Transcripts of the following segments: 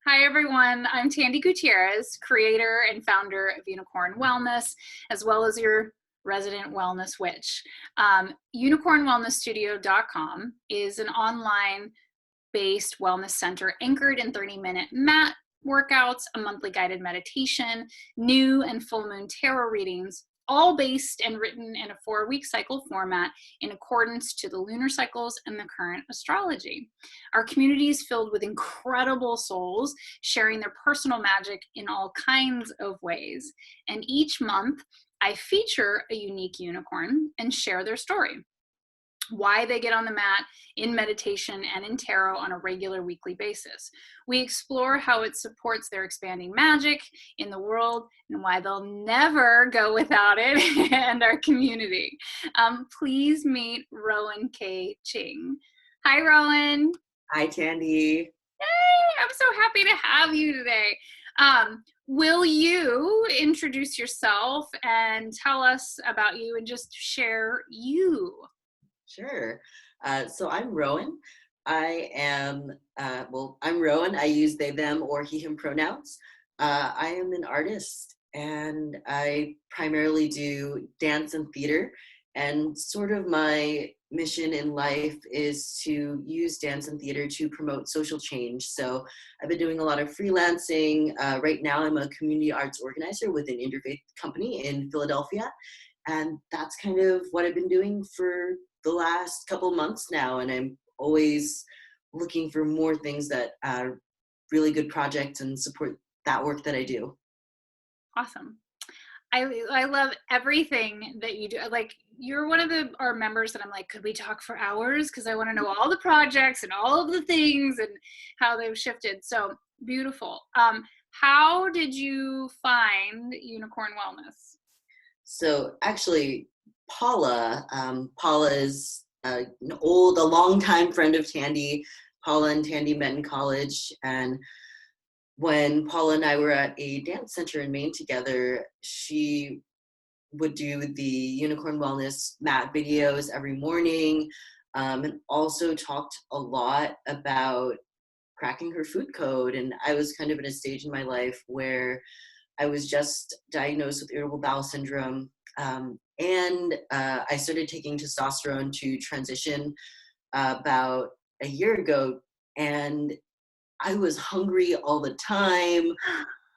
Hi, everyone. I'm Tandy Gutierrez, creator and founder of Unicorn Wellness, as well as your resident wellness witch. UnicornWellnessStudio.com is an online-based wellness center anchored in 30-minute mat workouts, a monthly guided meditation, new and full moon tarot readings, all based and written in a 4-week cycle format in accordance to the lunar cycles and the current astrology. Our community is filled with incredible souls sharing their personal magic in all kinds of ways. And each month, I feature a unique unicorn and share their story, why they get on the mat in meditation and in tarot on a regular weekly basis. We explore how it supports their expanding magic in the world and why they'll never go without it and our community. Please meet Rowan K. Ching. Hi, Rowan. Hi, Tandy. Hey, I'm so happy to have you today. Will you introduce yourself and tell us about you and just share you? Sure. So I'm Rowan. I'm Rowan. I use they, them, or he, him pronouns. I am an artist and I primarily do dance and theater. And sort of my mission in life is to use dance and theater to promote social change. So I've been doing a lot of freelancing. Right now, I'm a community arts organizer with an interfaith company in Philadelphia. And that's kind of what I've been doing for the last couple months now. And I'm always looking for more things that are really good projects and support that work that I do. Awesome. I love everything that you do. Like, you're one of our members that I'm like, could we talk for hours? Because I want to know all the projects and all of the things and how they've shifted. So beautiful. How did you find Unicorn Wellness? So actually, Paula is a longtime friend of Tandy. Paula and Tandy met in college, and when Paula and I were at a dance center in Maine together, she would do the Unicorn Wellness mat videos every morning, and also talked a lot about cracking her food code. And I was kind of in a stage in my life where I was just diagnosed with irritable bowel syndrome. And I started taking testosterone to transition about a year ago. And I was hungry all the time.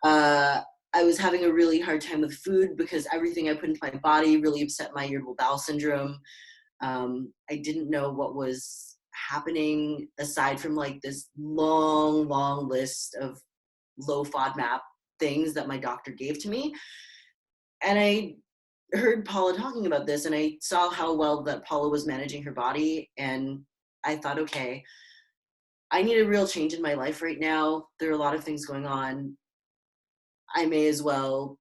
I was having a really hard time with food because everything I put into my body really upset my irritable bowel syndrome. I didn't know what was happening aside from like this long list of low FODMAP things that my doctor gave to me. And I heard Paula talking about this and I saw how well that Paula was managing her body. And I thought, okay, I need a real change in my life right now. There are a lot of things going on. I may as well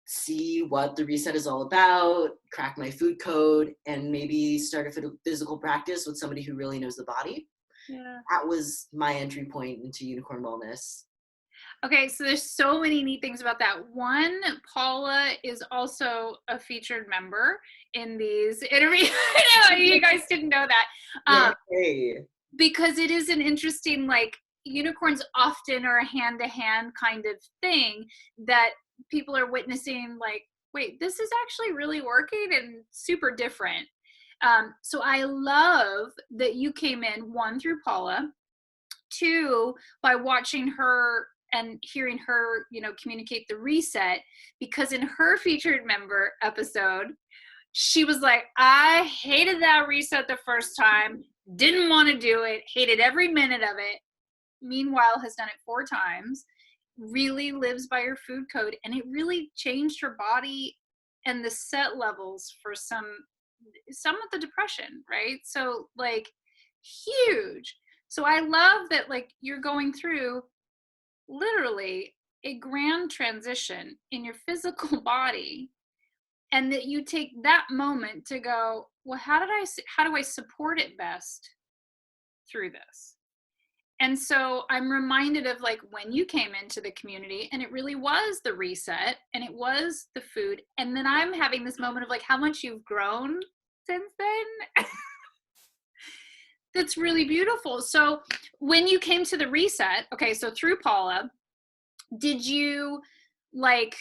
see what the reset is all about, crack my food code, and maybe start a physical practice with somebody who really knows the body. Yeah. That was my entry point into Unicorn Wellness. Okay, so there's so many neat things about that. One, Paula is also a featured member in these interviews. I know you guys didn't know that. Yay. Because it is an interesting, like, unicorns often are a hand-to-hand kind of thing that people are witnessing, like, wait, this is actually really working and super different. So I love that you came in, one, through Paula, two, by watching her and hearing her, communicate the reset, because in her featured member episode, she was like, I hated that reset the first time, didn't want to do it, hated every minute of it. Meanwhile, has done it 4 times, really lives by her food code, and it really changed her body and the set levels for some of the depression, right? So, like, huge. So I love that, like, you're going through literally a grand transition in your physical body, and that you take that moment to go, well, how do I support it best through this? And so I'm reminded of, like, when you came into the community and it really was the reset and it was the food. And then I'm having this moment of, like, how much you've grown since then. That's really beautiful. So when you came to the reset, okay, so through Paula, did you like,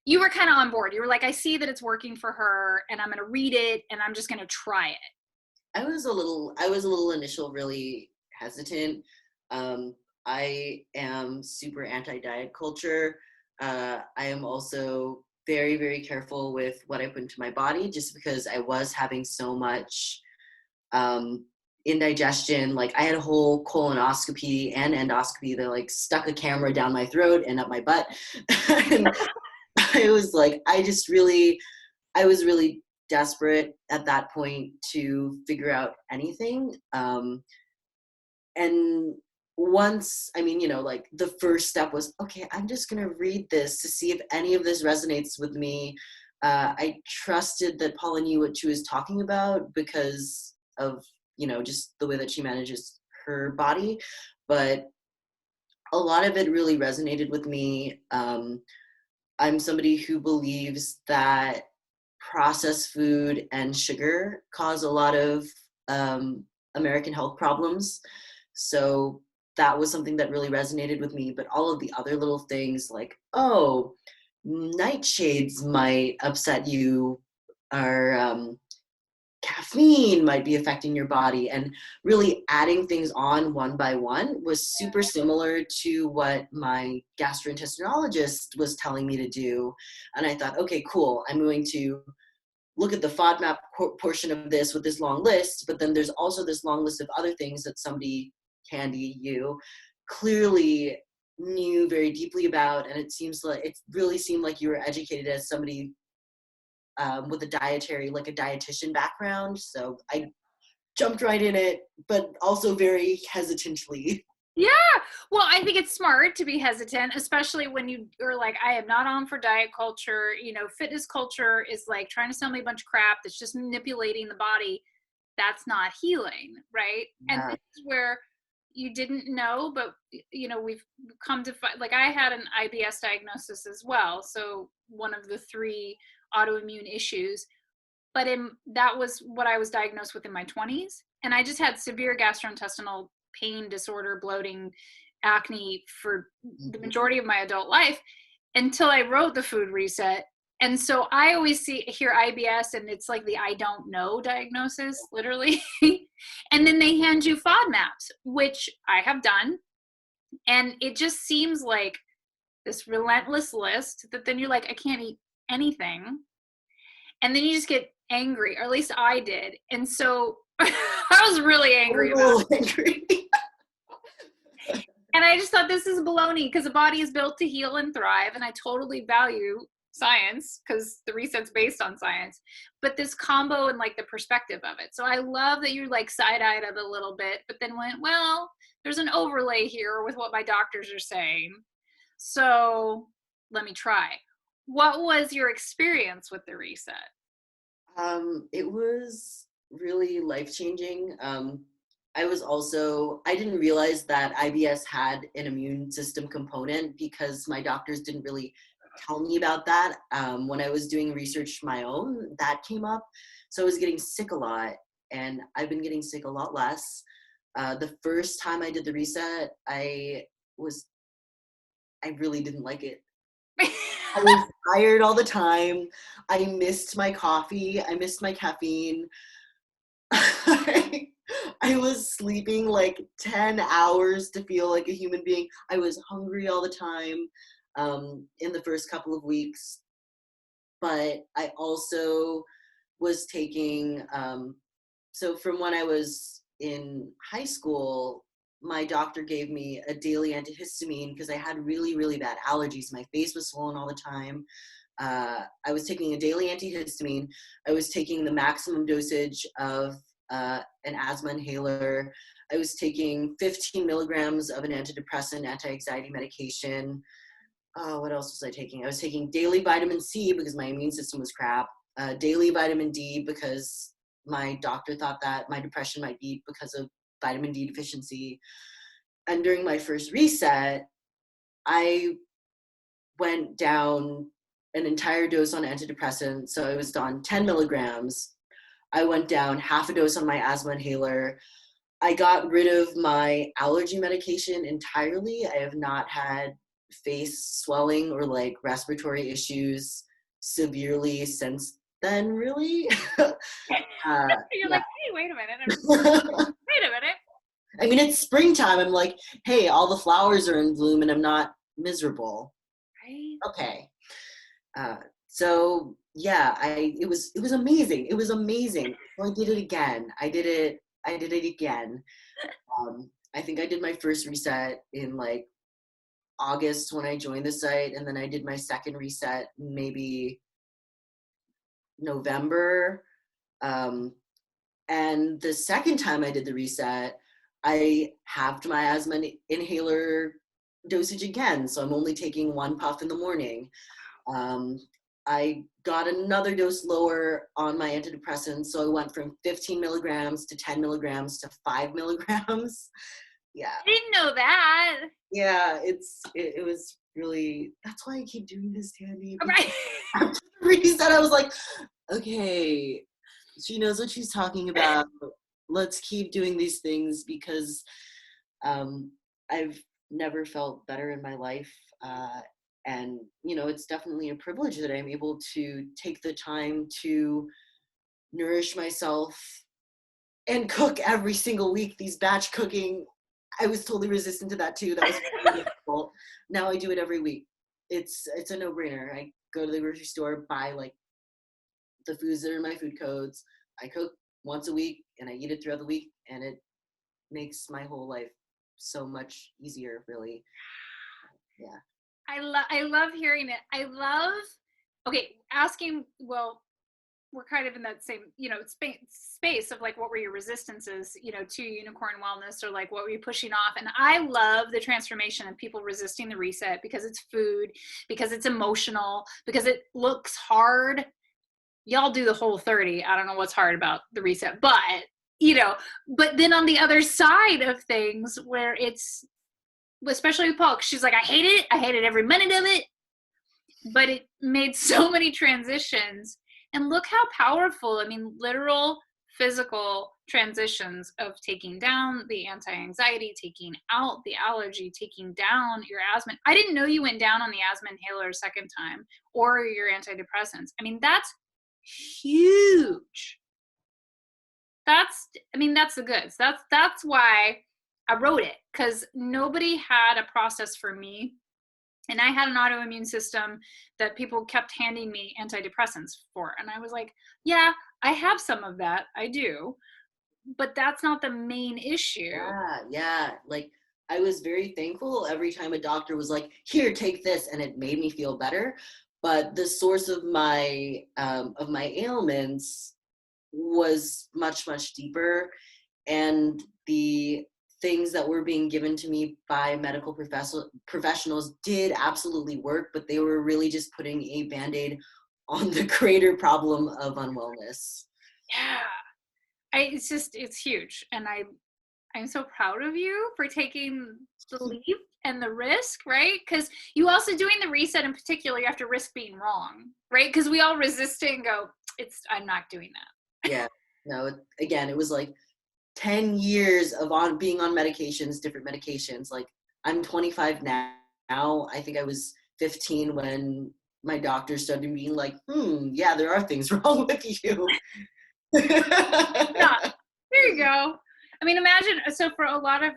you were kind of on board. You were like, I see that it's working for her and I'm going to read it and I'm just going to try it. I was a little initial really hesitant. I am super anti-diet culture. I am also very, very careful with what I put into my body just because I was having so much indigestion. Like I had a whole colonoscopy and endoscopy that like stuck a camera down my throat and up my butt. And I was like, I was really desperate at that point to figure out anything. And once, I mean, like the first step was, okay, I'm just going to read this to see if any of this resonates with me. I trusted that Paula knew what she was talking about because of, just the way that she manages her body. But a lot of it really resonated with me. I'm somebody who believes that processed food and sugar cause a lot of American health problems. So that was something that really resonated with me. But all of the other little things like, oh, nightshades might upset you, or caffeine might be affecting your body, and really adding things on one by one was super similar to what my gastroenterologist was telling me to do. And I thought, okay, cool, I'm going to look at the FODMAP portion of this with this long list, but then there's also this long list of other things that somebody, Candy, you, clearly knew very deeply about. And it really seemed like you were educated as somebody with a dietitian background. So I jumped right in it, but also very hesitantly. Yeah. Well, I think it's smart to be hesitant, especially when you are like, I am not on for diet culture. Fitness culture is like trying to sell me a bunch of crap that's just manipulating the body. That's not healing, right? And Yeah. this is where you didn't know, but we've come to find, like, I had an IBS diagnosis as well. So one of the 3 autoimmune issues, but that was what I was diagnosed with in my 20s. And I just had severe gastrointestinal pain, disorder, bloating, acne for the majority of my adult life until I wrote the food reset. And so I always hear IBS and it's like the I don't know diagnosis, literally. And then they hand you FODMAPs, which I have done. And it just seems like this relentless list that then you're like, I can't eat anything. And then you just get angry, or at least I did. And so I was really angry about it. And I just thought, this is baloney, because the body is built to heal and thrive. And I totally value science because the reset's based on science, but this combo and like the perspective of it. So I love that you like side-eyed it a little bit, but then went, well, there's an overlay here with what my doctors are saying. So let me try. What was your experience with the reset? It was really life-changing. I didn't realize that IBS had an immune system component because my doctors didn't really tell me about that. When I was doing research my own, that came up. So I was getting sick a lot, and I've been getting sick a lot less. The first time I did the reset, I really didn't like it. I was tired all the time. I missed my coffee. I missed my caffeine. I was sleeping like 10 hours to feel like a human being. I was hungry all the time in the first couple of weeks. But I also was taking, so from when I was in high school, my doctor gave me a daily antihistamine because I had really, really bad allergies. My face was swollen all the time. I was taking a daily antihistamine. I was taking the maximum dosage of an asthma inhaler. I was taking 15 milligrams of an antidepressant, anti-anxiety medication. What else was I taking? I was taking daily vitamin C because my immune system was crap. Daily vitamin D because my doctor thought that my depression might be because of vitamin D deficiency. And during my first reset, I went down an entire dose on antidepressants. So I was on 10 milligrams. I went down half a dose on my asthma inhaler. I got rid of my allergy medication entirely. I have not had face swelling or like respiratory issues severely since then, really. You're Yeah. like, hey, wait a minute. Wait a minute. I mean, it's springtime. I'm like, hey, all the flowers are in bloom and I'm not miserable. Right? Okay. Uh, so yeah, it was amazing. It was amazing. So I did it again. I did it again. I think I did my first reset in like August when I joined the site, and then I did my second reset maybe November. Um, and the second time I did the reset, I halved my asthma inhaler dosage again. So I'm only taking one puff in the morning. Um, I got another dose lower on my antidepressants. So I went from 15 milligrams to 10 milligrams to 5 milligrams. Yeah. I didn't know that. Yeah, it was really, that's why I keep doing this, Tandy. Right. After the reset, I was like, okay, she knows what she's talking about. Let's keep doing these things because um, I've never felt better in my life. And, you know, it's definitely a privilege that I'm able to take the time to nourish myself and cook every single week. These batch cooking, I was totally resistant to that too. That was really difficult. Now I do it every week. It's a no-brainer. I go to the grocery store, buy like the foods that are in my food codes. I cook once a week and I eat it throughout the week, and it makes my whole life so much easier, really. Yeah. I love hearing it. I love, okay, asking, well, we're kind of in that same, space of like, what were your resistances, to unicorn wellness, or like, what were you pushing off? And I love the transformation of people resisting the reset because it's food, because it's emotional, because it looks hard. Y'all do the whole 30. I don't know what's hard about the reset, but then on the other side of things where it's, especially with Paul, she's like, I hate it. I hated every minute of it, but it made so many transitions. And look how powerful, I mean, literal physical transitions of taking down the anti-anxiety, taking out the allergy, taking down your asthma. I didn't know you went down on the asthma inhaler a second time, or your antidepressants. I mean, that's huge. That's the goods. That's why I wrote it, because nobody had a process for me. And I had an autoimmune system that people kept handing me antidepressants for. And I was like, yeah, I have some of that. I do. But that's not the main issue. Yeah. Like, I was very thankful every time a doctor was like, here, take this, and it made me feel better. But the source of my ailments was much, much deeper. And the things that were being given to me by medical professionals did absolutely work, but they were really just putting a Band-Aid on the greater problem of unwellness. Yeah. It's huge. And I'm so proud of you for taking the leap and the risk, right? Because you also doing the reset in particular, you have to risk being wrong, right? Because we all resist it and go, I'm not doing that. Yeah. No, again, it was like 10 years of being on medications, different medications. Like, I'm 25 now. I think I was 15 when my doctor started being like, yeah, there are things wrong with you. Yeah, there you go. I mean, imagine, so for a lot of,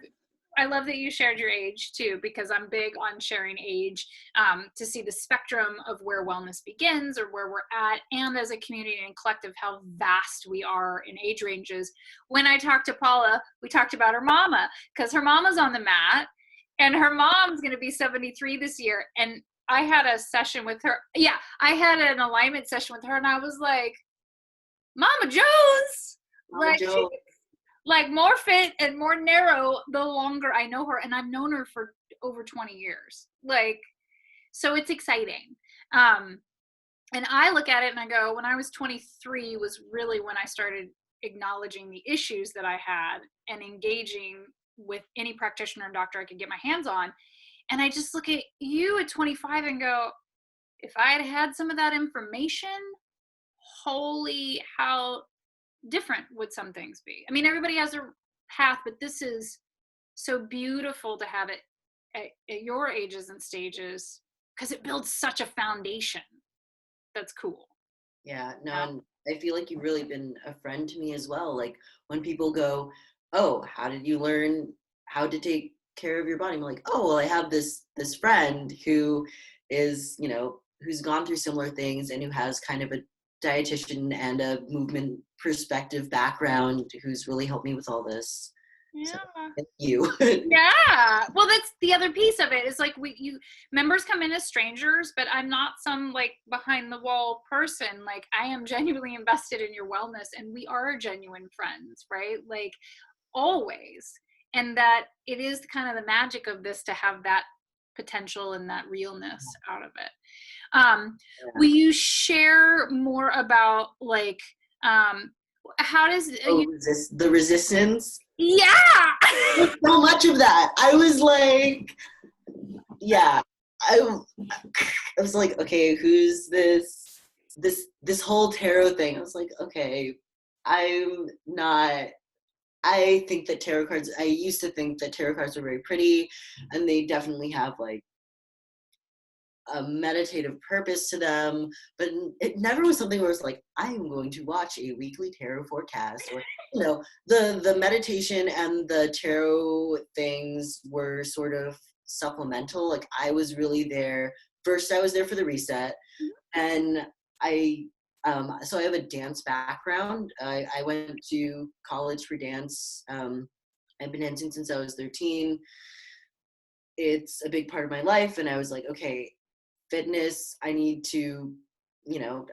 I love that you shared your age too, because I'm big on sharing age, to see the spectrum of where wellness begins or where we're at, and as a community and collective, how vast we are in age ranges. When I talked to Paula, we talked about her mama, because her mama's on the mat, and her mom's going to be 73 this year. And I had a session with her. Yeah, I had an alignment session with her, and I was like, Mama Jones, Mama like she, Joe. like more fit and more narrow the longer I know her, and I've known her for over 20 years. Like, so it's exciting. Um, and I look at it and I go, when I was 23 was really when I started acknowledging the issues that I had and engaging with any practitioner and doctor I could get my hands on. And I just look at you at 25 and go, if I had had some of that information, holy, how different would some things be? I mean, everybody has their path, but this is so beautiful to have it at your ages and stages, because it builds such a foundation that's cool. Yeah, no, Yeah. and I feel like you've really been a friend to me as well. Like when people go, "Oh, how did you learn how to take care of your body?" I'm like, "Oh, well, I have this friend who is, who's gone through similar things and who has kind of a dietitian and a movement perspective background who's really helped me with all this." So, Yeah. thank you. Yeah. Well, that's the other piece of it, is like you members come in as strangers, but I'm not some like behind the wall person. Like I am genuinely invested in your wellness, and we are genuine friends, right? Like always. And that it is kind of the magic of this to have that potential and that realness out of it. Will Yeah. you share more about like how does Oh, the resistance. yeah. So much of that. I was like, yeah, I was like, okay, who's this whole tarot thing? I was like, okay, I'm not. I think that tarot cards. I used to think that tarot cards were very pretty, and they definitely have like a meditative purpose to them. But it never was something where it's like, I am going to watch a weekly tarot forecast, or the meditation and the tarot things were sort of supplemental. Like I was really there. First, I was there for the reset, and I so I have a dance background. I went to college for dance. I've been dancing since I was 13. It's a big part of my life, and I was like, okay, fitness, I need to,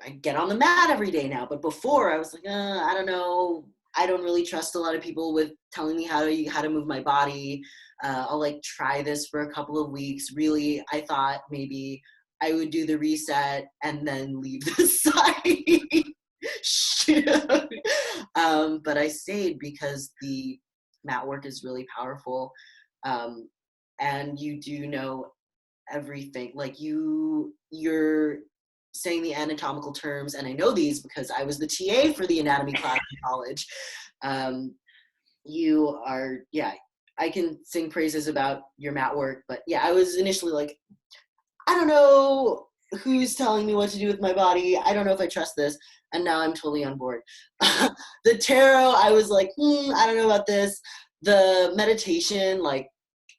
I get on the mat every day now. But before I was like, I don't know. I don't really trust a lot of people with telling me how to move my body. I'll like try this for a couple of weeks. Really, I thought maybe I would do the reset and then leave the site. But I stayed because the mat work is really powerful. Um, and you do know everything. Like you're saying the anatomical terms, and I know these because I was the TA for the anatomy class in college. You are, yeah, I can sing praises about your mat work, but yeah, I was initially like, I don't know who's telling me what to do with my body. I don't know if I trust this. And now I'm totally on board. The tarot, I was like, I don't know about this. The meditation, like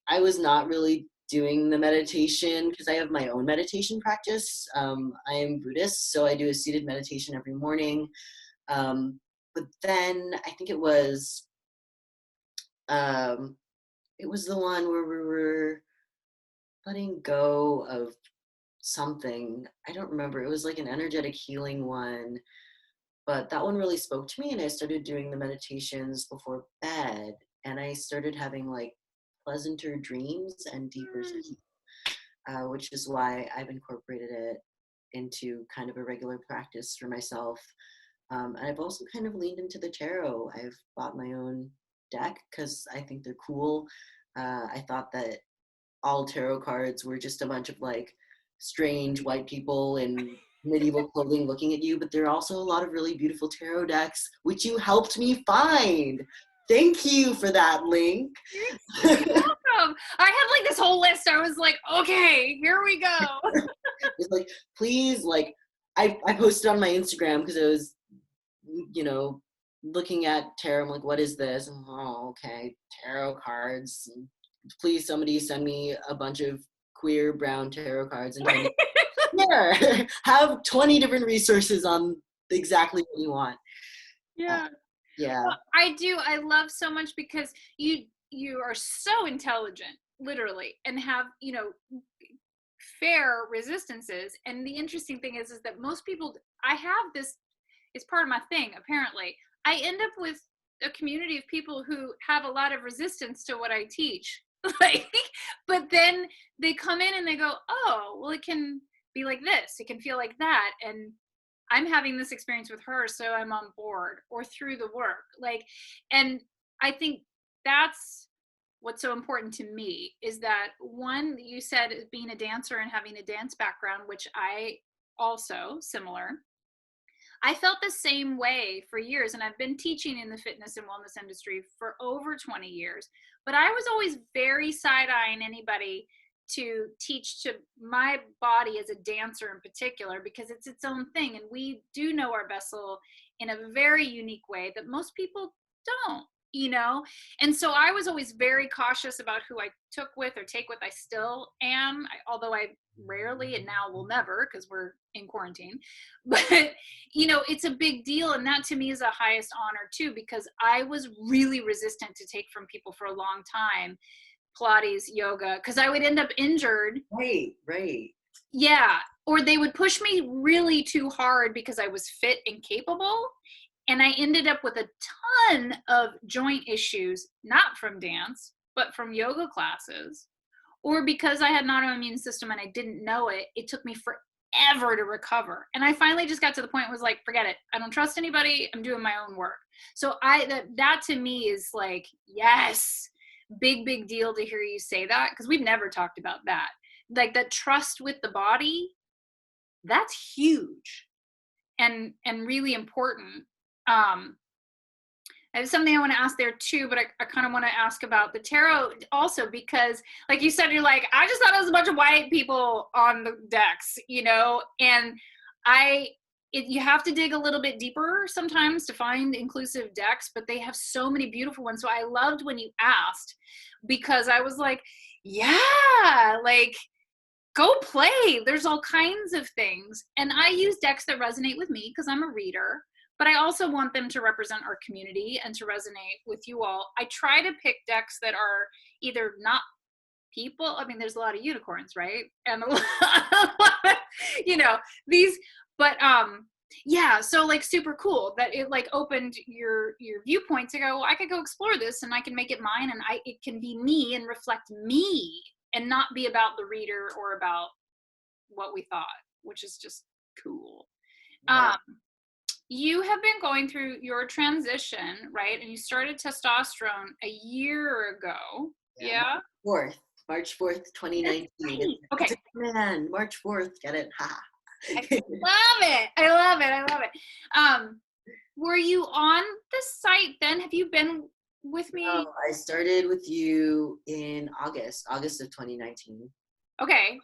I was not really doing the meditation because I have my own meditation practice. I am Buddhist, so I do a seated meditation every morning. But then I think it was the one where we were letting go of something. I don't remember. It was like an energetic healing one, but that one really spoke to me, and I started doing the meditations before bed, and I started having like pleasanter dreams and deeper sleep, which is why I've incorporated it into kind of a regular practice for myself. And I've also kind of leaned into the tarot. I've bought my own deck because I think they're cool. I thought that all tarot cards were just a bunch of like strange white people in medieval clothing looking at you, but there are also a lot of really beautiful tarot decks, which you helped me find. Thank you for that link. You're so welcome. I had like this whole list. I was like, okay, here we go. It's like, please, like, I posted on my Instagram because I was, looking at tarot. I'm like, what is this? And, oh, okay, tarot cards. And please, somebody send me a bunch of queer brown tarot cards and tell me, here, have 20 different resources on exactly what you want. Yeah. Yeah. Well, I do. I love so much because you are so intelligent, literally, and have, fair resistances. And the interesting thing is that most people, I have this, it's part of my thing, apparently. I end up with a community of people who have a lot of resistance to what I teach. Like, but then they come in and they go, oh, well, it can be like this, it can feel like that. And I'm having this experience with her, so I'm on board, or through the work. Like, and I think that's what's so important to me, is that one, you said being a dancer and having a dance background, which I also similar. I felt the same way for years, and I've been teaching in the fitness and wellness industry for over 20 years, but I was always very side-eyeing anybody to teach to my body as a dancer in particular, because it's its own thing, and we do know our vessel in a very unique way that most people don't, you know? And so I was always very cautious about who I took with or take with. I still am, although I rarely, and now will never, because we're in quarantine. But, you know, it's a big deal. And that to me is the highest honor too, because I was really resistant to take from people for a long time, Pilates, yoga, because I would end up injured. Right, right. Yeah. Or they would push me really too hard because I was fit and capable. And I ended up with a ton of joint issues, not from dance, but from yoga classes. Or because I had an autoimmune system and I didn't know it, it took me forever to recover. And I finally just got to the point where it was like, forget it. I don't trust anybody. I'm doing my own work. So that to me is like, yes, big deal to hear you say that, because we've never talked about that. Like that trust with the body, that's huge and really important. I have something I want to ask there too, but I kind of want to ask about the tarot also, because like you said, you're like, I just thought it was a bunch of white people on the decks, you know, and you have to dig a little bit deeper sometimes to find inclusive decks, but they have so many beautiful ones. So I loved when you asked, because I was like, yeah, like go play. There's all kinds of things. And I use decks that resonate with me because I'm a reader, but I also want them to represent our community and to resonate with you all. I try to pick decks that are either not people. I mean, there's a lot of unicorns, right? And a lot of, you know, these, but yeah, so like super cool that it like opened your viewpoint to go, well, I could go explore this and I can make it mine, and it can be me and reflect me and not be about the reader or about what we thought, which is just cool. Yeah. You have been going through your transition, right? And you started testosterone a year ago. Yeah. March 4th, 2019. Okay. It's a man, March 4th, get it? Ha. I love it. I love it. I love it. Were you on the site then? Have you been with me? Oh, I started with you in August of 2019. Okay.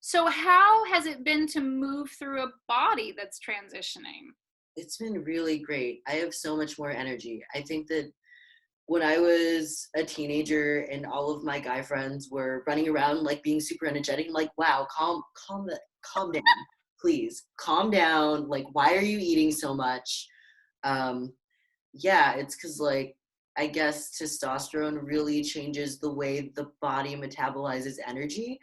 So how has it been to move through a body that's transitioning? It's been really great. I have so much more energy. I think that when I was a teenager and all of my guy friends were running around like being super energetic, I'm like, wow, calm down, please, calm down. Like, why are you eating so much? Yeah, it's because like I guess testosterone really changes the way the body metabolizes energy.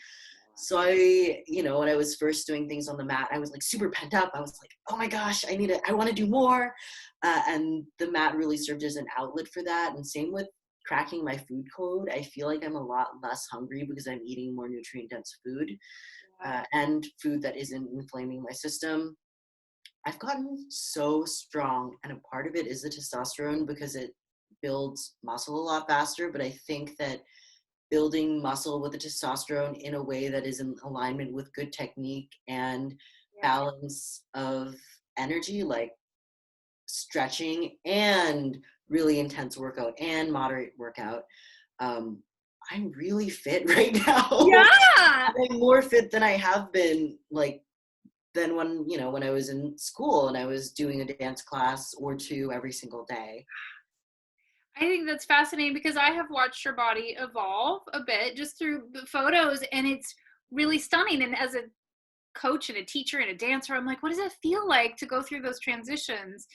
So when I was first doing things on the mat, I was like super pent up. I was like, oh my gosh, I want to do more. And the mat really served as an outlet for that. And same with cracking my food code. I feel like I'm a lot less hungry because I'm eating more nutrient dense food and food that isn't inflaming my system. I've gotten so strong, and a part of it is the testosterone because it builds muscle a lot faster. But I think that building muscle with the testosterone in a way that is in alignment with good technique and balance of energy, like stretching and really intense workout and moderate workout. I'm really fit right now. Yeah. I'm more fit than I have been than when I was in school and I was doing a dance class or two every single day. I think that's fascinating because I have watched your body evolve a bit just through the photos, and it's really stunning. And as a coach and a teacher and a dancer, I'm like, what does it feel like to go through those transitions?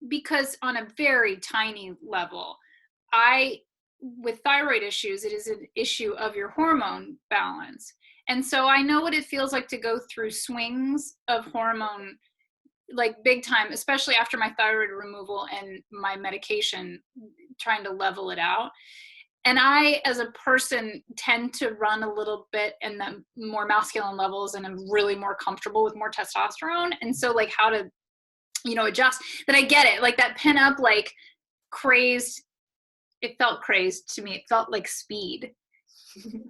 Because on a very tiny level, with thyroid issues, it is an issue of your hormone balance. And so I know what it feels like to go through swings of hormone, like big time, especially after my thyroid removal and my medication, trying to level it out. And I, as a person, tend to run a little bit in the more masculine levels, and I'm really more comfortable with more testosterone. And so like how to, adjust. But I get it. Like that pin up, like crazed, it felt crazed to me. It felt like speed.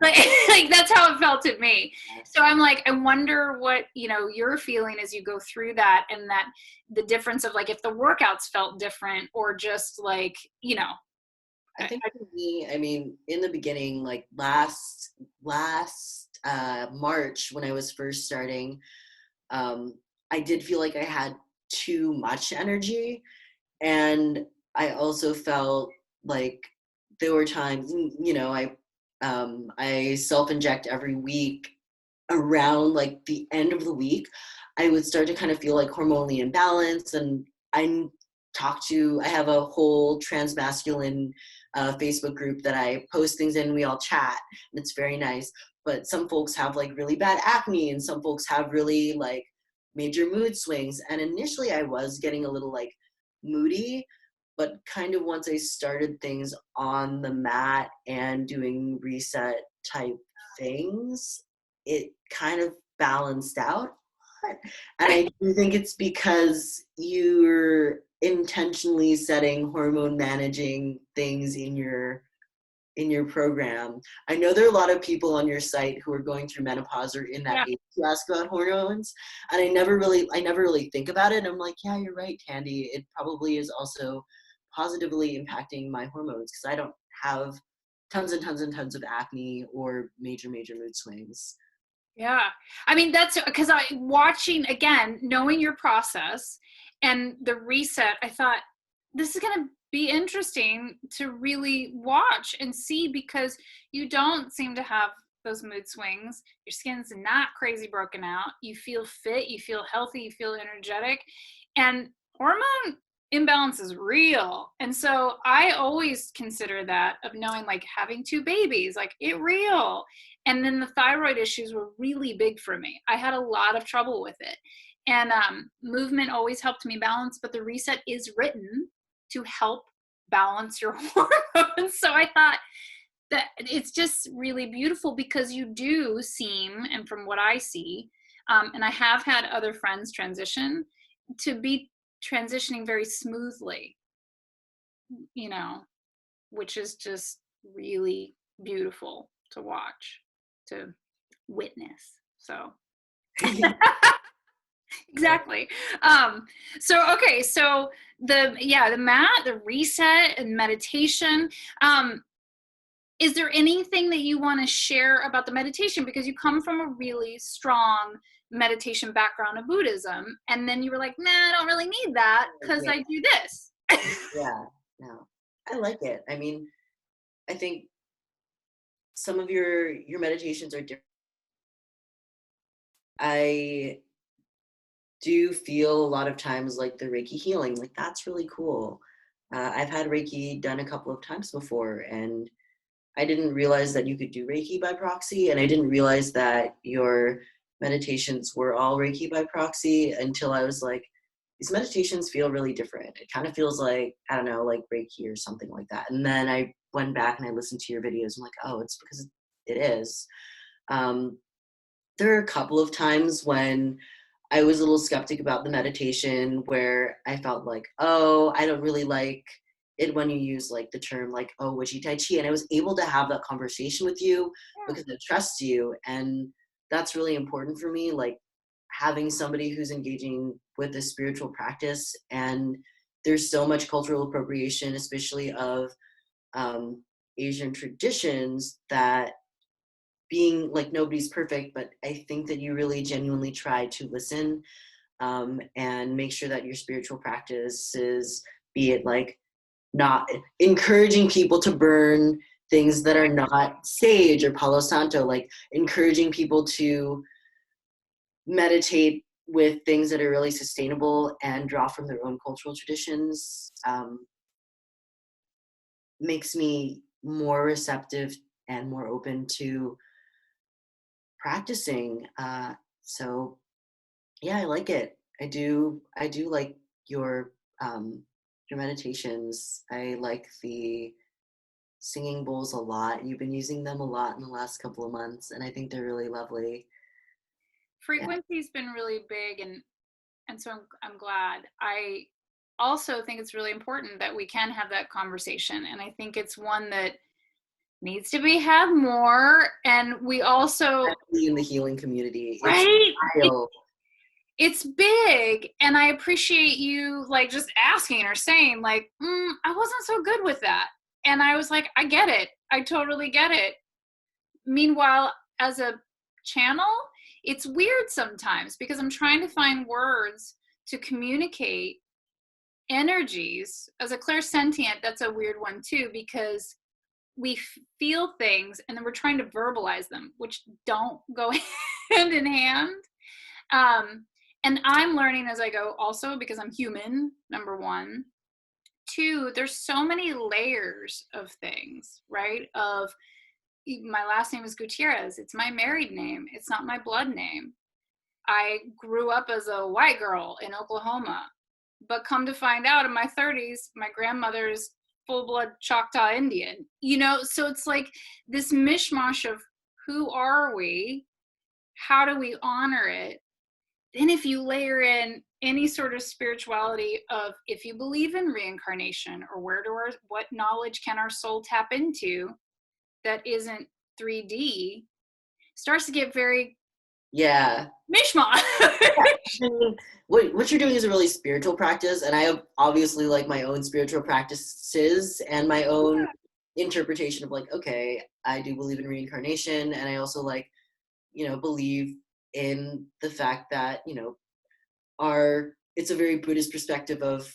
like that's how it felt to me. Yes. So I'm like, I wonder what, you're feeling as you go through that, and that the difference of like if the workouts felt different or just like, I I, think for me, I mean, in the beginning, like last March when I was first starting, um, I did feel like I had too much energy, and I also felt like there were times, I self-inject every week around like the end of the week. I would start to kind of feel like hormonally imbalanced, and I have a whole transmasculine Facebook group that I post things in. We all chat, and it's very nice. But some folks have like really bad acne, and some folks have really like major mood swings. And initially, I was getting a little like moody, but kind of once I started things on the mat and doing reset type things, it kind of balanced out. And I do think it's because you're intentionally setting hormone managing things in your program. I know there are a lot of people on your site who are going through menopause or in that yeah, age to ask about hormones, and I never really think about it. And I'm like, yeah, you're right, Tandy. It probably is also positively impacting my hormones because I don't have tons and tons and tons of acne or major mood swings. yeah. I mean, that's because I watching again, knowing your process and the reset, I thought this is going to be interesting to really watch and see, because you don't seem to have those mood swings. Your skin's not crazy broken out. You feel fit, you feel healthy, you feel energetic, and hormone imbalance is real. And so I always consider that, of knowing like having two babies, like it real. And then the thyroid issues were really big for me. I had a lot of trouble with it. And movement always helped me balance, but the reset is written to help balance your hormones. So I thought that it's just really beautiful, because you do seem, and from what I see, and I have had other friends transition, to be transitioning very smoothly, you know, which is just really beautiful to watch, to witness. So exactly. So okay, so the mat, the reset and meditation. Is there anything that you want to share about the meditation, because you come from a really strong meditation background of Buddhism, and then you were like, nah, I don't really need that because Yeah, I do this. yeah, no, I like it. I mean, I think some of your meditations are different. I do feel a lot of times like the Reiki healing, like that's really cool. I've had Reiki done a couple of times before, and I didn't realize that you could do Reiki by proxy, and I didn't realize that your meditations were all Reiki by proxy until I was like, these meditations feel really different. It kind of feels like, I don't know, like Reiki or something like that. And then I went back and I listened to your videos. I'm like, oh, it's because it is. Um, there are a couple of times when I was a little skeptic about the meditation where I felt like, oh, I don't really like it when you use like the term like, oh, Wishy Tai Chi. And I was able to have that conversation with you because I trust you. And that's really important for me. Like having somebody who's engaging with a spiritual practice. And there's so much cultural appropriation, especially of um, Asian traditions, that being like nobody's perfect, but I think that you really genuinely try to listen and make sure that your spiritual practices, be it like not encouraging people to burn things that are not sage or Palo Santo, like encouraging people to meditate with things that are really sustainable and draw from their own cultural traditions, makes me more receptive and more open to practicing. So yeah, I like it. I do like your um your meditations. I like the singing bowls a lot. You've been using them a lot in the last couple of months, and I think they're really lovely. Yeah. Frequency's been really big, and so I'm glad. I also think it's really important that we can have that conversation, and I think it's one that needs to be had more. And we also, Especially in the healing community, it's right? wild. It's big. And I appreciate you like just asking or saying like, I wasn't so good with that. And I was like, I get it. I totally get it. Meanwhile, as a channel, it's weird sometimes because I'm trying to find words to communicate energies. As a clairsentient, that's a weird one too, because we feel things and then we're trying to verbalize them, which don't go hand in hand. And I'm learning as I go also because I'm human, number one. Two, there's so many layers of things, right? Of my last name is Gutierrez. It's my married name. It's not my blood name. I grew up as a white girl in Oklahoma, but come to find out in my 30s, my grandmother's full-blood Choctaw Indian, so it's like this mishmash of who are we? How do we honor it? Then if you layer in any sort of spirituality of if you believe in reincarnation or what knowledge can our soul tap into that isn't 3D, starts to get very mishmash. What you're doing is a really spiritual practice, and I have obviously like my own spiritual practices and my own interpretation of like, okay, I do believe in reincarnation, and I also like, believe in the fact that, it's a very Buddhist perspective of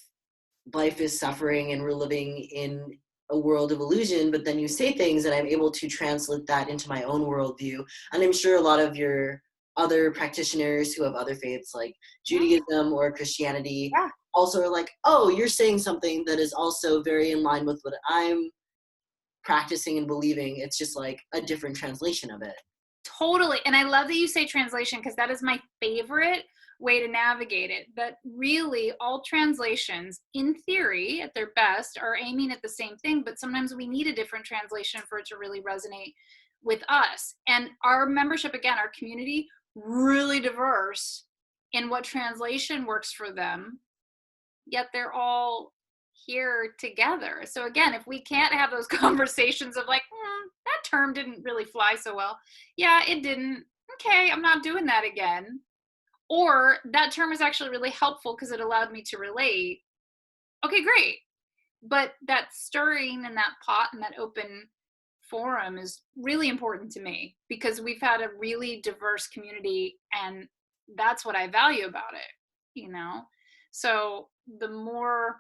life is suffering and we're living in a world of illusion, but then you say things and I'm able to translate that into my own worldview. And I'm sure a lot of your other practitioners who have other faiths like Judaism or Christianity also are like, oh, you're saying something that is also very in line with what I'm practicing and believing. It's just like a different translation of it. Totally. And I love that you say translation because that is my favorite way to navigate it. But really, all translations, in theory, at their best, are aiming at the same thing. But sometimes we need a different translation for it to really resonate with us. And our membership, again, our community, really diverse in what translation works for them. Yet they're all here together. So again, if we can't have those conversations of like, that term didn't really fly so well. Yeah, it didn't. Okay, I'm not doing that again. Or that term is actually really helpful because it allowed me to relate. Okay, great. But that stirring and that pot and that open forum is really important to me because we've had a really diverse community and that's what I value about it, So the more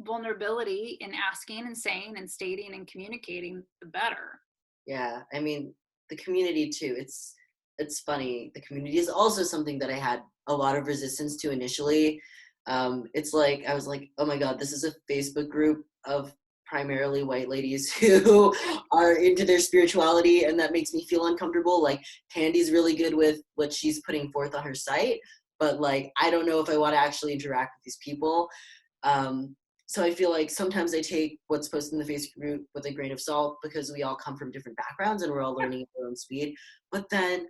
vulnerability in asking and saying and stating and communicating, the better. Yeah, I mean, the community too, it's funny. The community is also something that I had a lot of resistance to initially. It's like, I was like, oh my God, this is a Facebook group of primarily white ladies who are into their spirituality, and that makes me feel uncomfortable. Like, Tandy's really good with what she's putting forth on her site, but like, I don't know if I want to actually interact with these people. So I feel like sometimes I take what's posted in the Facebook group with a grain of salt because we all come from different backgrounds and we're all learning at our own speed. But then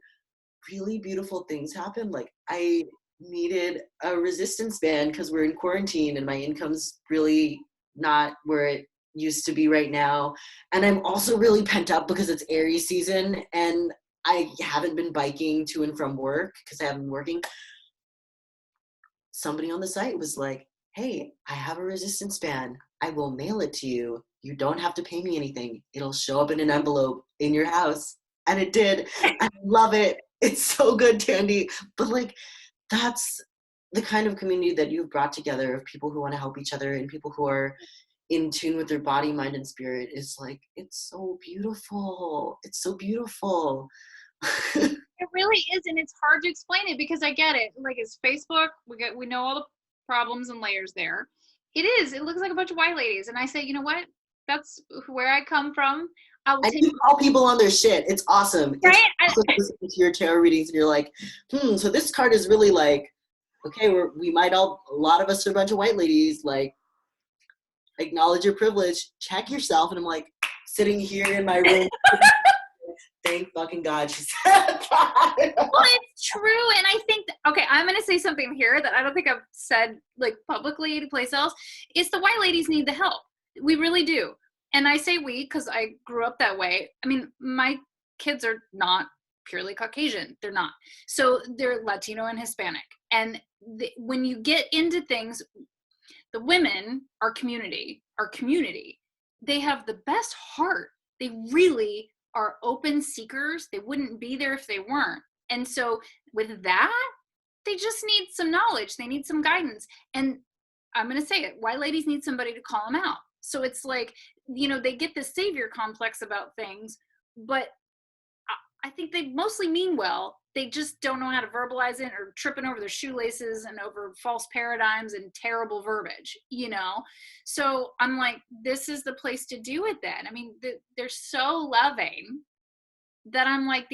really beautiful things happen. Like, I needed a resistance band because we're in quarantine and my income's really not where it used to be right now. And I'm also really pent up because it's Aries season and I haven't been biking to and from work because I haven't been working. Somebody on the site was like, hey, I have a resistance band. I will mail it to you. You don't have to pay me anything. It'll show up in an envelope in your house. And it did. I love it. It's so good, Tandy. But like, that's the kind of community that you've brought together of people who want to help each other and people who are in tune with their body, mind, and spirit is like, it's so beautiful. It's so beautiful. It really is, and it's hard to explain it because I get it. Like, it's Facebook. We know all the problems and layers there. It is. It looks like a bunch of white ladies, and I say, you know what? That's where I come from. I will take. You call people on their shit. It's awesome. Right? It's awesome listening to your tarot readings, and you're like, so this card is really like, okay, a lot of us are a bunch of white ladies. Like, acknowledge your privilege. Check yourself, and I'm like sitting here in my room. Thank fucking God she said that. Well, it's true. And I think, okay, I'm going to say something here that I don't think I've said like publicly anyplace else. It's the white ladies need the help. We really do. and I say we because I grew up that way. I mean, my kids are not purely Caucasian. They're not. So they're Latino and Hispanic. And when you get into things, the women, our community, they have the best heart. They really are open seekers. They wouldn't be there if they weren't. And so with that, they just need some knowledge. They need some guidance. And I'm going to say it, white ladies need somebody to call them out. So it's like, they get this savior complex about things, but I think they mostly mean well. They just don't know how to verbalize it, or tripping over their shoelaces and over false paradigms and terrible verbiage, So I'm like, this is the place to do it then. I mean, they're so loving that I'm like,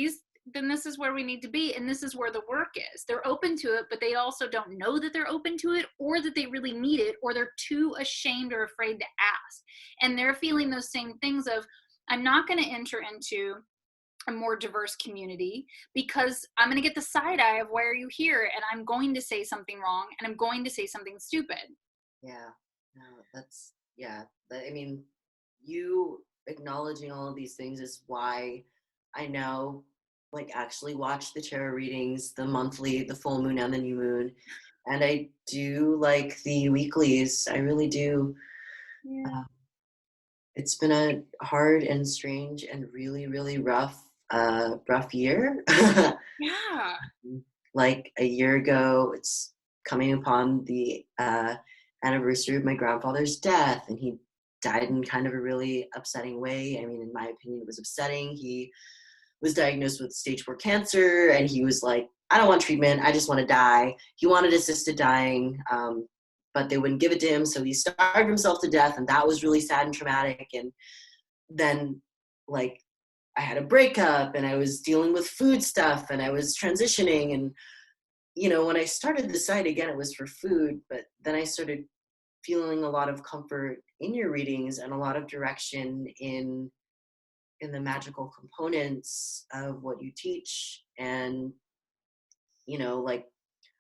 then this is where we need to be, and this is where the work is. They're open to it, but they also don't know that they're open to it, or that they really need it, or they're too ashamed or afraid to ask. And they're feeling those same things of, I'm not going to enter into a more diverse community because I'm going to get the side eye of, why are you here? And I'm going to say something wrong, and I'm going to say something stupid. Yeah, no, I mean, you acknowledging all of these things is why I now actually watch the tarot readings, the monthly, the full moon and the new moon. And I do like the weeklies. I really do. Yeah. It's been a hard and strange and really, really rough year. Yeah. Like a year ago, it's coming upon the anniversary of my grandfather's death, and he died in kind of a really upsetting way. I mean, in my opinion, it was upsetting. He was diagnosed with stage 4 cancer, and he was like, I don't want treatment, I just want to die. He wanted assisted dying, but they wouldn't give it to him, so he starved himself to death, and that was really sad and traumatic. And then I had a breakup, and I was dealing with food stuff, and I was transitioning, and when I started the site again, it was for food, but then I started feeling a lot of comfort in your readings and a lot of direction in the magical components of what you teach. And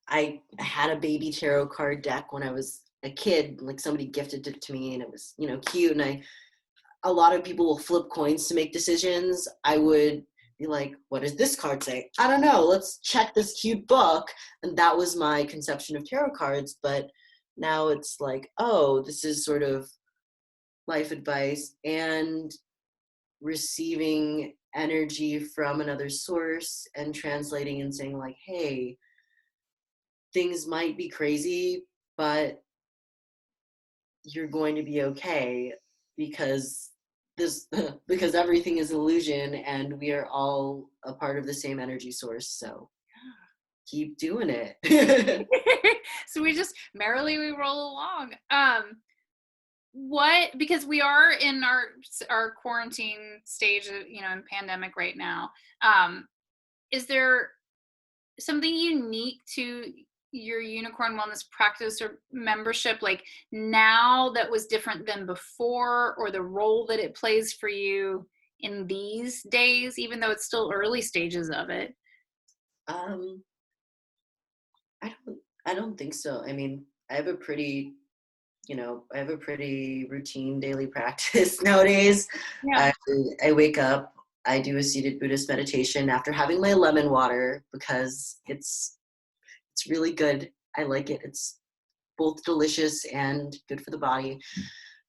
I had a baby tarot card deck when I was a kid, somebody gifted it to me, and it was cute, and a lot of people will flip coins to make decisions. I would be like, what does this card say? I don't know, let's check this cute book. And that was my conception of tarot cards. But now it's like, oh, this is sort of life advice and receiving energy from another source and translating and saying like, hey, things might be crazy, but you're going to be okay, because because everything is illusion and we are all a part of the same energy source. So keep doing it. So we just merrily we roll along. Because we are in our quarantine stage, in pandemic right now. Is there something unique to your unicorn wellness practice or membership now that was different than before, or the role that it plays for you in these days, even though it's still early stages of it? I don't think so. I mean, I have a pretty routine daily practice nowadays. Yeah. I wake up, I do a seated Buddhist meditation after having my lemon water, because it's really good. I like it. It's both delicious and good for the body.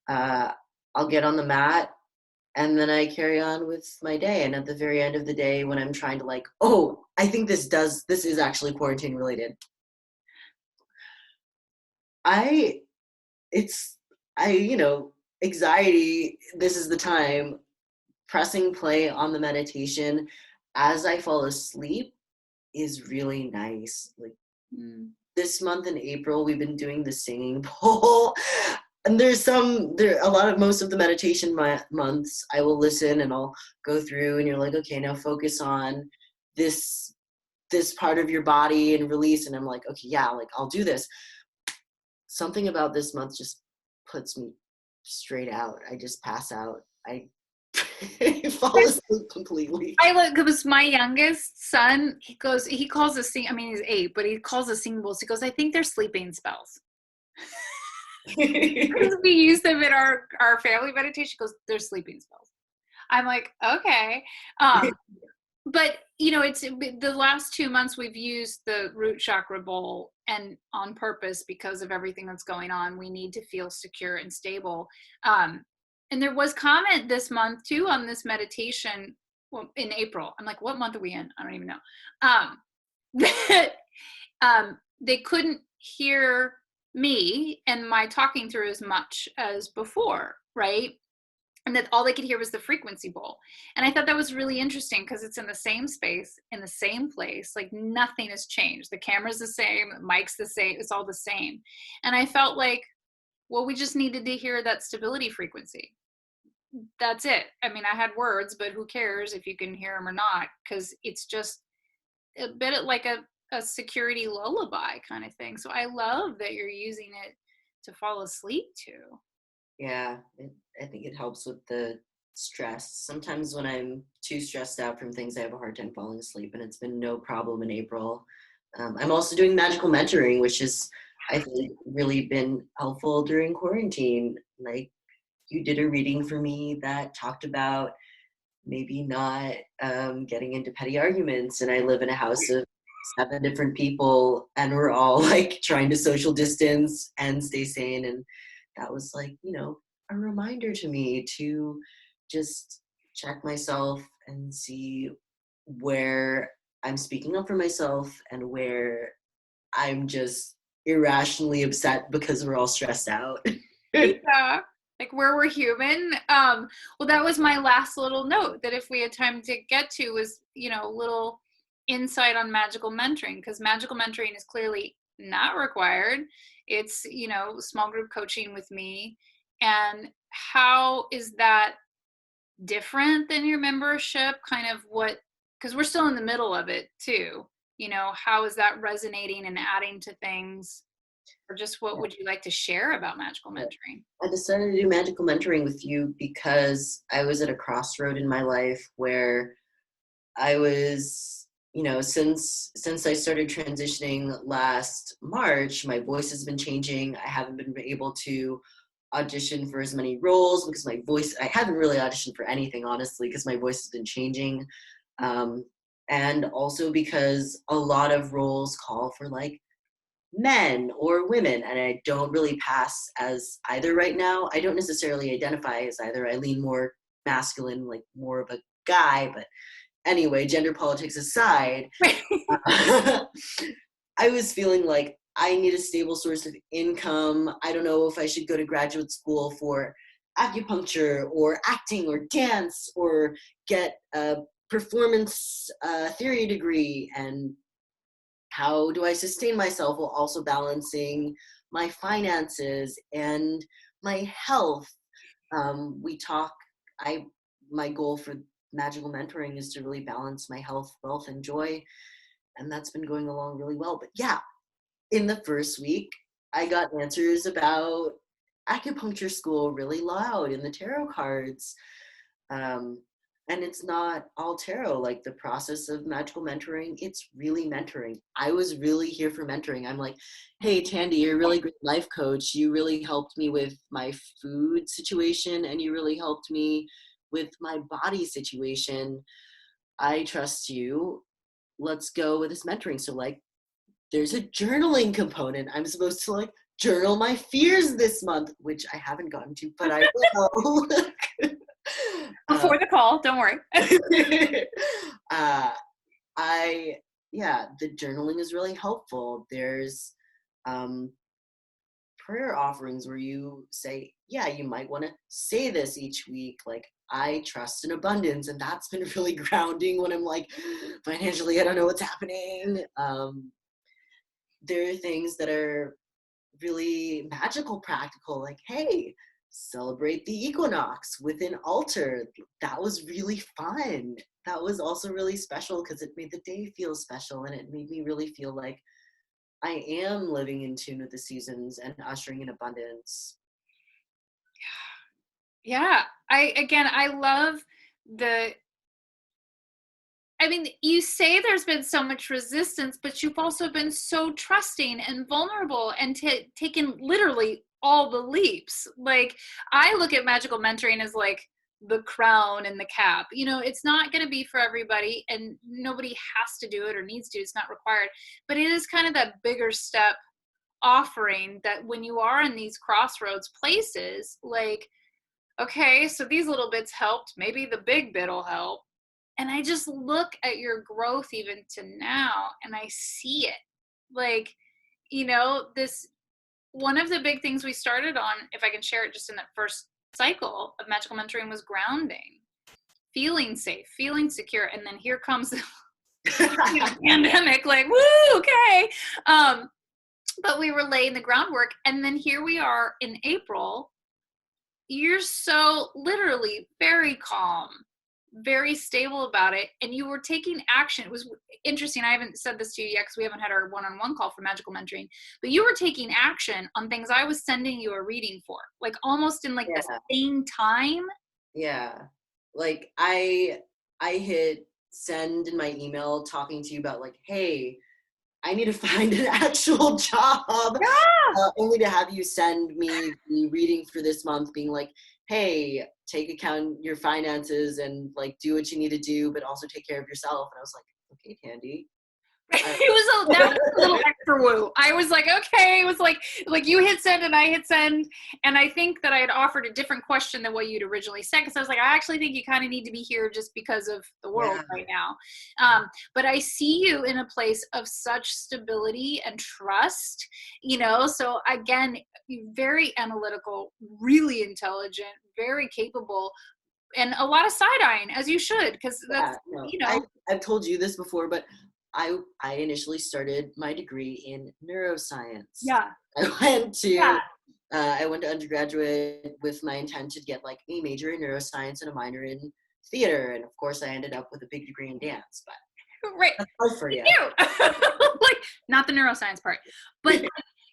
I'll get on the mat, and then I carry on with my day. And at the very end of the day, when I'm trying to I think this is actually quarantine related. Anxiety, this is the time, pressing play on the meditation as I fall asleep is really nice. This month in April, we've been doing the singing bowl. And most of the meditation months, I will listen and I'll go through, and you're like, okay, now focus on this part of your body and release. And I'm like, okay, yeah, I'll do this. Something about this month just puts me straight out. I just pass out. I fall asleep completely. Because my youngest son, he calls he's 8, but he calls the singing bowls. He goes, I think they're sleeping spells. Because we use them in our family meditation. She goes, they're sleeping spells. I'm like, okay. But it's the last 2 months we've used the root chakra bowl, and on purpose, because of everything that's going on, we need to feel secure and stable. And there was comment this month too on this meditation, well, in April. I'm like, what month are we in? I don't even know. That they couldn't hear me and my talking through as much as before, right? And that all they could hear was the frequency bowl. And I thought that was really interesting because it's in the same space, in the same place, like nothing has changed. The camera's the same, the mic's the same, it's all the same. And I felt like, well, we just needed to hear that stability frequency. That's it. I mean, I had words, but who cares if you can hear them or not? Because it's just a bit like a security lullaby kind of thing. So I love that you're using it to fall asleep to. Yeah, I think it helps with the stress. Sometimes when I'm too stressed out from things, I have a hard time falling asleep, and it's been no problem in April. I'm also doing magical mentoring, which is, I think, really been helpful during quarantine. Like, you did a reading for me that talked about maybe not getting into petty arguments, and I live in a house of 7 different people, and we're all like trying to social distance and stay sane. And that was like, a reminder to me to just check myself and see where I'm speaking up for myself and where I'm just irrationally upset because we're all stressed out. Yeah, like where we're human. Well, that was my last little note, that if we had time to get to, was a little insight on magical mentoring, because magical mentoring is clearly not required. It's small group coaching with me. And how is that different than your membership? Kind of what, because we're still in the middle of it too. How is that resonating and adding to things? Or just what would you like to share about magical mentoring? I decided to do magical mentoring with you because I was at a crossroad in my life where I was, since I started transitioning last March, my voice has been changing. I haven't been able to audition for as many roles because I haven't really auditioned for anything, honestly, because my voice has been changing. And also because a lot of roles call for like men or women, and I don't really pass as either right now. I don't necessarily identify as either. I lean more masculine, like more of a guy, but anyway, gender politics aside, I was feeling like I need a stable source of income. I don't know if I should go to graduate school for acupuncture or acting or dance or get a performance theory degree. And how do I sustain myself while also balancing my finances and my health? We talk, my goal for magical mentoring is to really balance my health, wealth, and joy. And that's been going along really well. But yeah, in the first week, I got answers about acupuncture school really loud in the tarot cards. And it's not all tarot. Like, the process of magical mentoring, it's really mentoring. I was really here for mentoring. I'm like, hey, Tandy, you're a really great life coach. You really helped me with my food situation, and you really helped me with my body situation. I trust you. Let's go with this mentoring. So, like, there's a journaling component. I'm supposed to like journal my fears this month, which I haven't gotten to, but I will. Before the call, don't worry. The journaling is really helpful. There's prayer offerings where you say, yeah, you might want to say this each week, like, I trust in abundance. And that's been really grounding when I'm like, financially, I don't know what's happening. There are things that are really magical, practical, like, hey, celebrate the equinox with an altar. That was really fun. That was also really special because it made the day feel special, and it made me really feel like I am living in tune with the seasons and ushering in abundance. Yeah. I love you say there's been so much resistance, but you've also been so trusting and vulnerable and taken literally all the leaps. Like, I look at magical mentoring as like the crown and the cap. You know, it's not going to be for everybody, and nobody has to do it or needs to. It's not required, but it is kind of that bigger step offering that when you are in these crossroads places, like, okay, so these little bits helped, maybe the big bit will help. And I just look at your growth even to now, and I see it. Like, you know, this, one of the big things we started on, if I can share it just in that first cycle of magical mentoring, was grounding, feeling safe, feeling secure. And then here comes the pandemic, like, woo, okay. But we were laying the groundwork. And then here we are in April. You're so literally very calm, very stable about it, and you were taking action. It was interesting. I haven't said this to you yet because we haven't had our one-on-one call for magical mentoring, but you were taking action on things I was sending you a reading for, like almost in like the same time. Yeah. Like I hit send in my email talking to you about like, hey, I need to find an actual job. Only to have you send me the reading for this month being like, hey, take account your finances and like do what you need to do, but also take care of yourself. And I was like, okay, Tandy. That was a little extra woo. I was like, okay. It was like you hit send and I hit send. And I think that I had offered a different question than what you'd originally said. Cause I was like, I actually think you kind of need to be here just because of the world right now. But I see you in a place of such stability and trust, you know? So again, very analytical, really intelligent, very capable, and a lot of side-eyeing, as you should. Cause that's, you know. I've told you this before, but I initially started my degree in neuroscience. Yeah. I went to undergraduate with my intent to get like a major in neuroscience and a minor in theater, and of course I ended up with a big degree in dance. But right, that's hard for you. Like, not the neuroscience part, but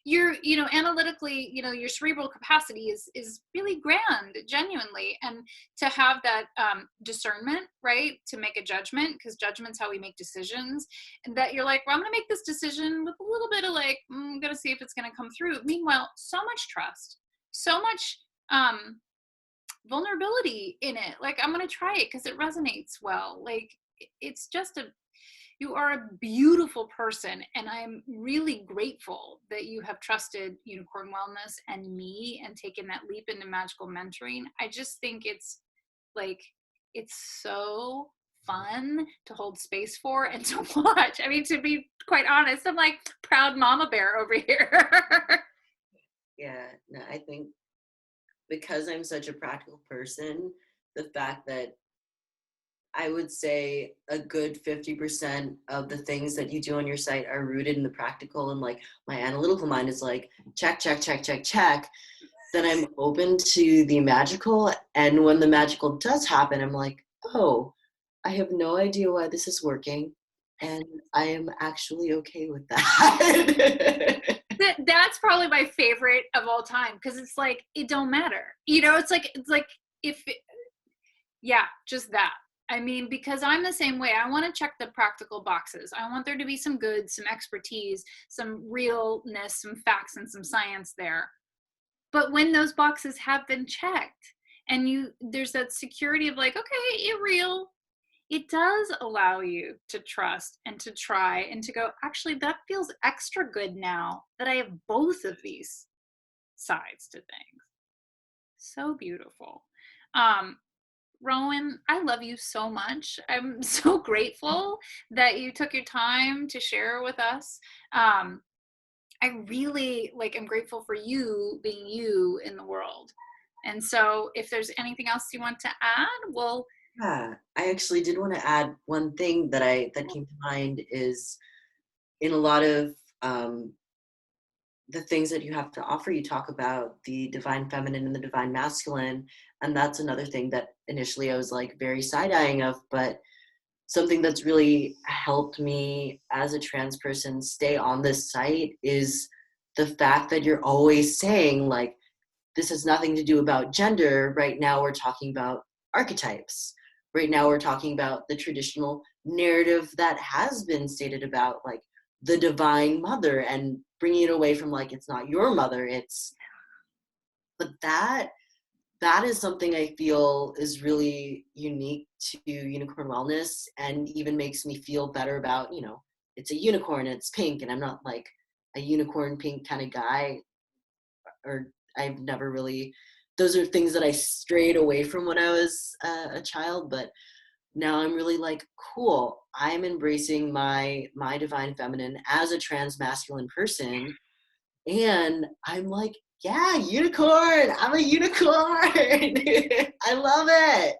you're, you know, analytically, you know, your cerebral capacity is really grand, genuinely. And to have that discernment, right, to make a judgment, because judgment's how we make decisions, and that you're like, well, I'm going to make this decision with a little bit of like, I'm going to see if it's going to come through. Meanwhile, so much trust, so much vulnerability in it. Like, I'm going to try it because it resonates well. Like, it's just you are a beautiful person, and I'm really grateful that you have trusted Unicorn Wellness and me and taken that leap into magical mentoring. I just think it's like, it's so fun to hold space for and to watch. I mean, to be quite honest, I'm like proud mama bear over here. Yeah, no, I think because I'm such a practical person, the fact that I would say a good 50% of the things that you do on your site are rooted in the practical, and like my analytical mind is like, check, check, check, check, check. Then I'm open to the magical. And when the magical does happen, I'm like, oh, I have no idea why this is working. And I am actually okay with that. That's probably my favorite of all time, because it's like, it don't matter. You know, it's like if it, yeah, just that. I mean, because I'm the same way. I want to check the practical boxes. I want there to be some good, some expertise, some realness, some facts, and some science there. But when those boxes have been checked, and there's that security of like, okay, you're real, it does allow you to trust and to try and to go, actually, that feels extra good now that I have both of these sides to things. So beautiful. Rowan, I love you so much. I'm so grateful that you took your time to share with us. I really am grateful for you being you in the world. And so if there's anything else you want to add, well, yeah, I actually did want to add one thing that came to mind is in a lot of the things that you have to offer, you talk about the divine feminine and the divine masculine. And that's another thing that initially I was like very side-eyeing of, but something that's really helped me as a trans person stay on this site is the fact that you're always saying like, this has nothing to do about gender. Right now we're talking about archetypes. Right now we're talking about the traditional narrative that has been stated about like the divine mother, and bringing it away from like, it's not your mother, it's but that is something I feel is really unique to unicorn wellness, and even makes me feel better about, it's a unicorn, it's pink, and I'm not like a unicorn pink kind of guy, or I've never really, those are things that I strayed away from when I was a child, but now I'm really like, cool, I'm embracing my divine feminine as a trans masculine person, and I'm like, yeah, unicorn, I'm a unicorn. I love it.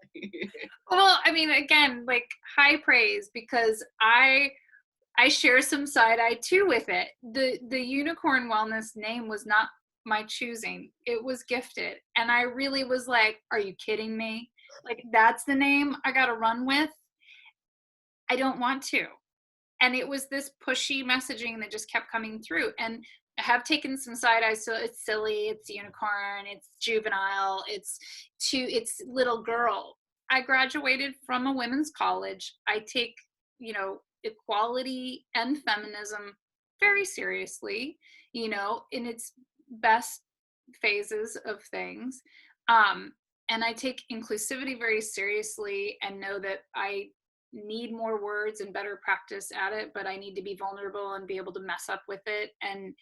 Well, I mean, again, like high praise, because I share some side eye too with it. The unicorn wellness name was not my choosing. It was gifted. And I really was like, are you kidding me? Like, that's the name I got to run with. I don't want to. And it was this pushy messaging that just kept coming through. And I have taken some side eyes. So it's silly, it's unicorn, it's juvenile, it's little girl. I graduated from a women's college. I take, equality and feminism very seriously, in its best phases of things. And I take inclusivity very seriously, and know that I need more words and better practice at it, but I need to be vulnerable and be able to mess up with it. And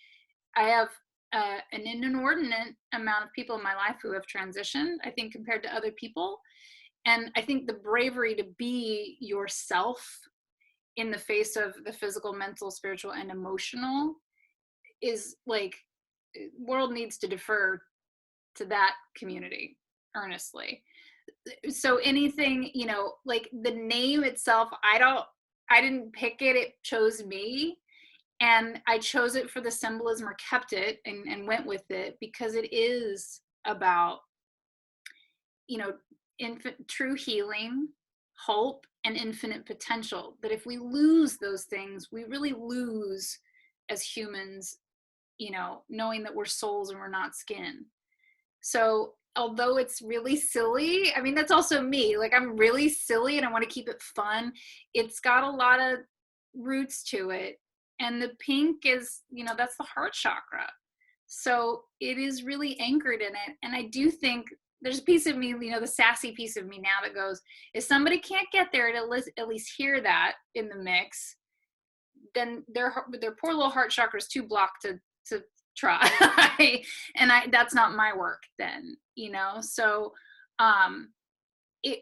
I have an inordinate amount of people in my life who have transitioned, I think, compared to other people. And I think the bravery to be yourself in the face of the physical, mental, spiritual, and emotional is like, world needs to defer to that community, earnestly. So anything, like the name itself, I didn't pick it, it chose me. And I chose it for the symbolism, or kept it and went with it, because it is about, true healing, hope, and infinite potential. That if we lose those things, we really lose as humans, knowing that we're souls and we're not skin. So although it's really silly, I mean, that's also me. Like, I'm really silly and I want to keep it fun. It's got a lot of roots to it. And the pink is, that's the heart chakra. So it is really anchored in it. And I do think there's a piece of me, the sassy piece of me now, that goes, if somebody can't get there to at least hear that in the mix, then their poor little heart chakra is too blocked to try. And that's not my work then, so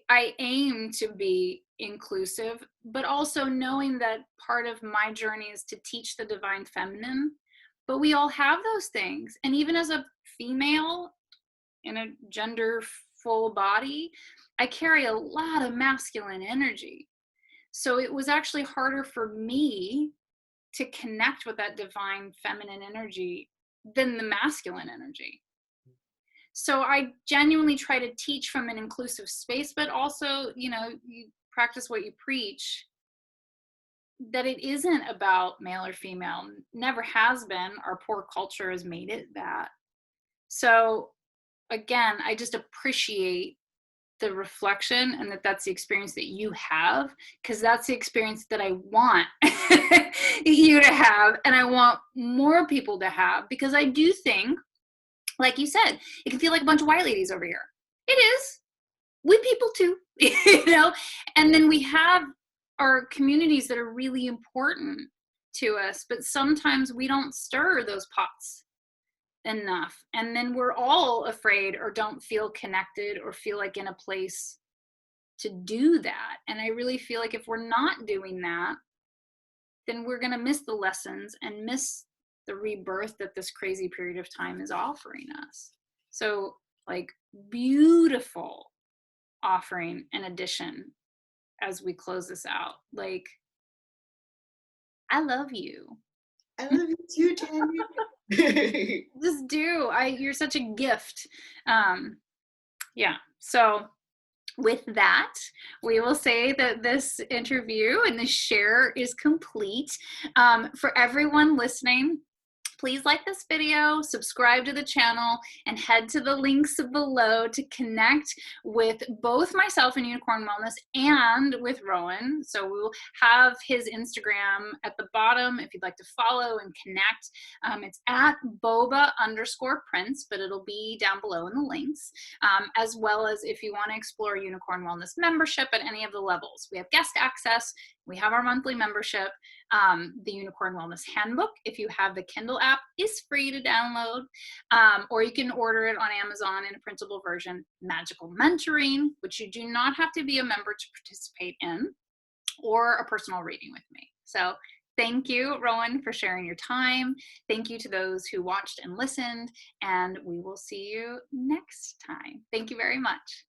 I aim to be inclusive, but also knowing that part of my journey is to teach the divine feminine. But we all have those things, and even as a female in a gender full body, I carry a lot of masculine energy. So it was actually harder for me to connect with that divine feminine energy than the masculine energy. So I genuinely try to teach from an inclusive space, but also, you practice what you preach, that it isn't about male or female. Never has been. Our poor culture has made it that. So again, I just appreciate the reflection, and that's the experience that you have, because that's the experience that I want you to have, and I want more people to have, because I do think, like you said, it can feel like a bunch of white ladies over here. It is. We people too, and then we have our communities that are really important to us, but sometimes we don't stir those pots enough, and then we're all afraid, or don't feel connected, or feel like in a place to do that. And I really feel like if we're not doing that, then we're going to miss the lessons and miss the rebirth that this crazy period of time is offering us. So, like, beautiful offering and addition as we close this out. Like, I love you. I love you too, Tandy. Just do. You're such a gift. Yeah. So with that, we will say that this interview and this share is complete. For everyone listening, please like this video, subscribe to the channel, and head to the links below to connect with both myself and Unicorn Wellness and with Rowan. So we will have his Instagram at the bottom if you'd like to follow and connect. It's at boba_prince, but it'll be down below in the links, as well as if you want to explore Unicorn Wellness membership at any of the levels. We have guest access, we have our monthly membership. The Unicorn Wellness Handbook, if you have the Kindle app, is free to download, or you can order it on Amazon in a printable version. Magical Mentoring, which you do not have to be a member to participate in, or a personal reading with me. So thank you, Rowan, for sharing your time. Thank you to those who watched and listened, and we will see you next time. Thank you very much.